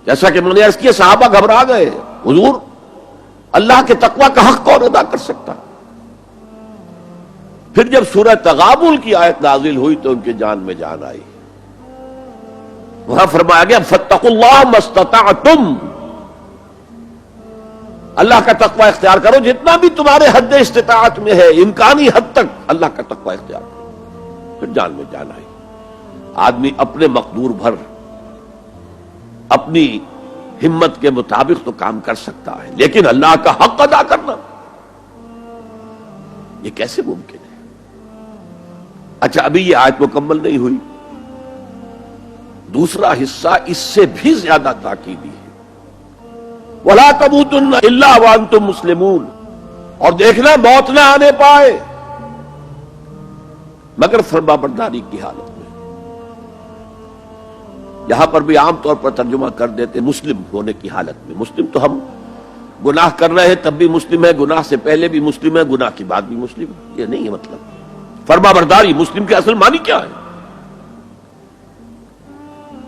جیسا کہ میں نے عرض کیا صحابہ گھبرا گئے، حضور اللہ کے تقوی کا حق کون ادا کر سکتا؟ پھر جب سورہ تغابن کی آیت نازل ہوئی تو ان کی جان میں جان آئی. وہاں فرمایا گیا فاتقوا اللہ ما استطعتم، اللہ کا تقوی اختیار کرو جتنا بھی تمہارے حد استطاعت میں ہے، امکانی حد تک اللہ کا تقوی اختیار کرو. پھر جان میں جان آئی. آدمی اپنے مقدور بھر اپنی ہمت کے مطابق تو کام کر سکتا ہے، لیکن اللہ کا حق ادا کرنا یہ کیسے ممکن ہے؟ اچھا ابھی یہ آیت مکمل نہیں ہوئی، دوسرا حصہ اس سے بھی زیادہ تاکیدی ہے. وَلَا تَمُوتُنَّ إِلَّا وَأَنْتُمْ مُسْلِمُونَ، اور دیکھنا موت نہ آنے پائے مگر فرمانبرداری کی حالت میں. یہاں پر بھی عام طور پر ترجمہ کر دیتے مسلم ہونے کی حالت میں. مسلم تو ہم گناہ کر رہے ہیں تب بھی مسلم ہے، گناہ سے پہلے بھی مسلم ہے، گناہ کے بعد بھی مسلم ہے، یہ نہیں ہے مطلب. فرمانبرداری مسلم کے اصل معنی کیا ہے؟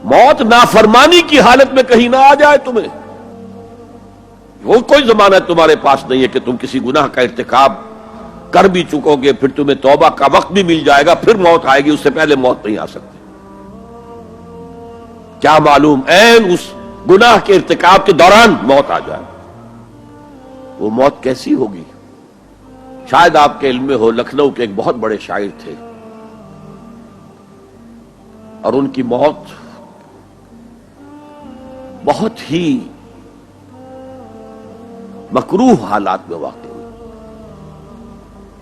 موت نافرمانی کی حالت میں کہیں نہ آ جائے تمہیں، وہ کوئی ضمانت تمہارے پاس نہیں ہے کہ تم کسی گناہ کا ارتکاب کر بھی چکو گے پھر تمہیں توبہ کا وقت بھی مل جائے گا پھر موت آئے گی، اس سے پہلے موت نہیں آ سکتی. کیا معلوم عین اس گناہ کے ارتکاب کے دوران موت آ جائے. وہ موت کیسی ہوگی؟ شاید آپ کے علم میں ہو، لکھنؤ کے ایک بہت بڑے شاعر تھے اور ان کی موت بہت ہی مکروہ حالات میں واقع ہوئی.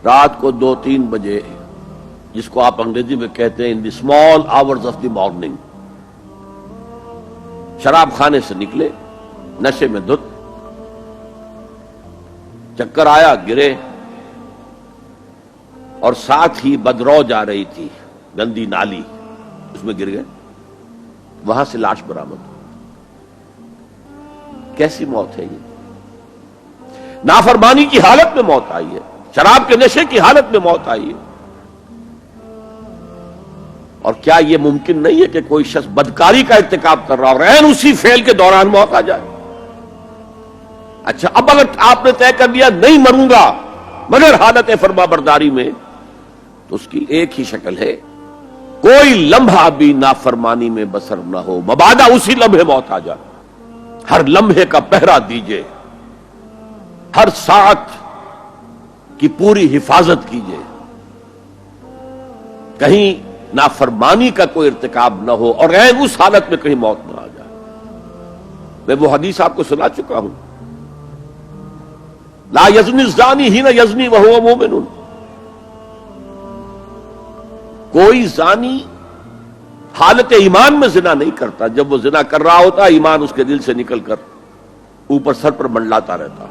رات کو 2-3 بجے، جس کو آپ انگریزی میں کہتے ہیں in the small hours of the morning, شراب خانے سے نکلے نشے میں دھت، چکر آیا، گرے اور ساتھ ہی بدرو جا رہی تھی گندی نالی، اس میں گر گئے، وہاں سے لاش برآمد ہوئی. کیسی موت ہے یہ؟ نافرمانی کی حالت میں موت آئی ہے، شراب کے نشے کی حالت میں موت آئی ہے. اور کیا یہ ممکن نہیں ہے کہ کوئی شخص بدکاری کا ارتکاب کر رہا اور عین اسی فعل کے دوران موت آ جائے؟ اچھا اب اگر آپ نے طے کر لیا نہیں مروں گا مگر حالت فرمانبرداری میں، تو اس کی ایک ہی شکل ہے، کوئی لمحہ بھی نافرمانی میں بسر نہ ہو، مبادا اسی لمحے موت آ جائے. ہر لمحے کا پہرا دیجئے، ہر ساعت کی پوری حفاظت کیجئے، کہیں نافرمانی کا کوئی ارتکاب نہ ہو اور عین اس حالت میں کہیں موت نہ آ جائے. میں وہ حدیث آپ کو سنا چکا ہوں، لا یزنی الزانی حین یزنی وہو مومن، کوئی زانی حالت ایمان میں زنا نہیں کرتا، جب وہ زنا کر رہا ہوتا ایمان اس کے دل سے نکل کر اوپر سر پر منڈلاتا رہتا.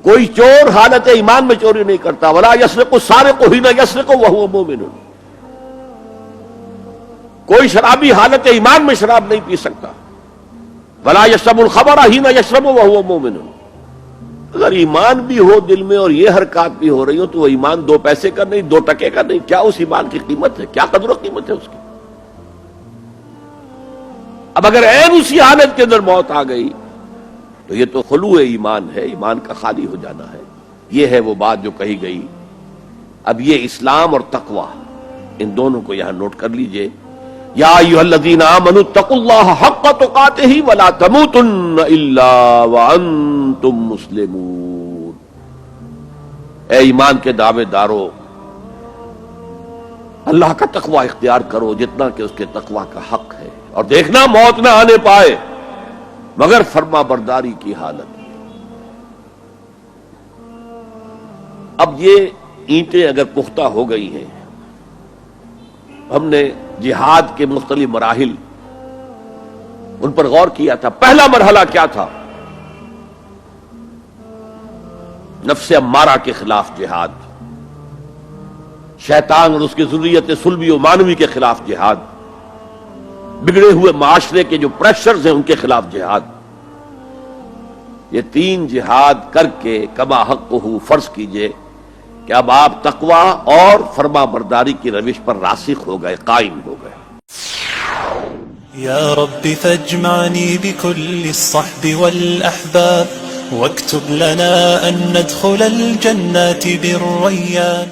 کوئی چور حالت ایمان میں چوری نہیں کرتا، ولا یسرق السارق حین یسرق وہو مومن، کوئی شرابی حالت ایمان میں شراب نہیں پی سکتا، ولا یشرب الخمر حین یشرب وہو مومن. اگر ایمان بھی ہو دل میں اور یہ حرکات بھی ہو رہی ہو تو وہ ایمان 2 پیسے کا نہیں، 2 ٹکے کا نہیں. کیا اس ایمان کی قیمت ہے؟ کیا قدر و قیمت ہے اس کی؟ اب اگر عین اسی حالت کے اندر موت آ گئی تو یہ تو خلوع ایمان ہے، ایمان کا خالی ہو جانا ہے. یہ ہے وہ بات جو کہی گئی. اب یہ اسلام اور تقوی، ان دونوں کو یہاں نوٹ کر لیجئے. یا ایھا الذین آمنوا اتقوا اللہ حق تقاتہ ولا تموتن الا وانتم مسلمون. اے ایمان کے دعوے دارو، اللہ کا تقوی اختیار کرو جتنا کہ اس کے تقوی کا حق ہے، اور دیکھنا موت نہ آنے پائے مگر فرما برداری کی حالت. اب یہ اینٹیں اگر پختہ ہو گئی ہیں، ہم نے جہاد کے مختلف مراحل ان پر غور کیا تھا. پہلا مرحلہ کیا تھا؟ نفس امارہ کے خلاف جہاد، شیطان اور اس کی ذریت صلبی و مانوی کے خلاف جہاد، بگڑے ہوئے معاشرے کے جو پریشرز ہیں ان کے خلاف جہاد. یہ 3 جہاد کر کے کما حقہ فرض کیجئے کہ اب آپ تقوی اور فرما برداری کی روش پر راسخ ہو گئے، قائم ہو گئے. يا رب فاجمعني بكل الصحب والأحباب واكتب لنا أن ندخل الجنات بالريان.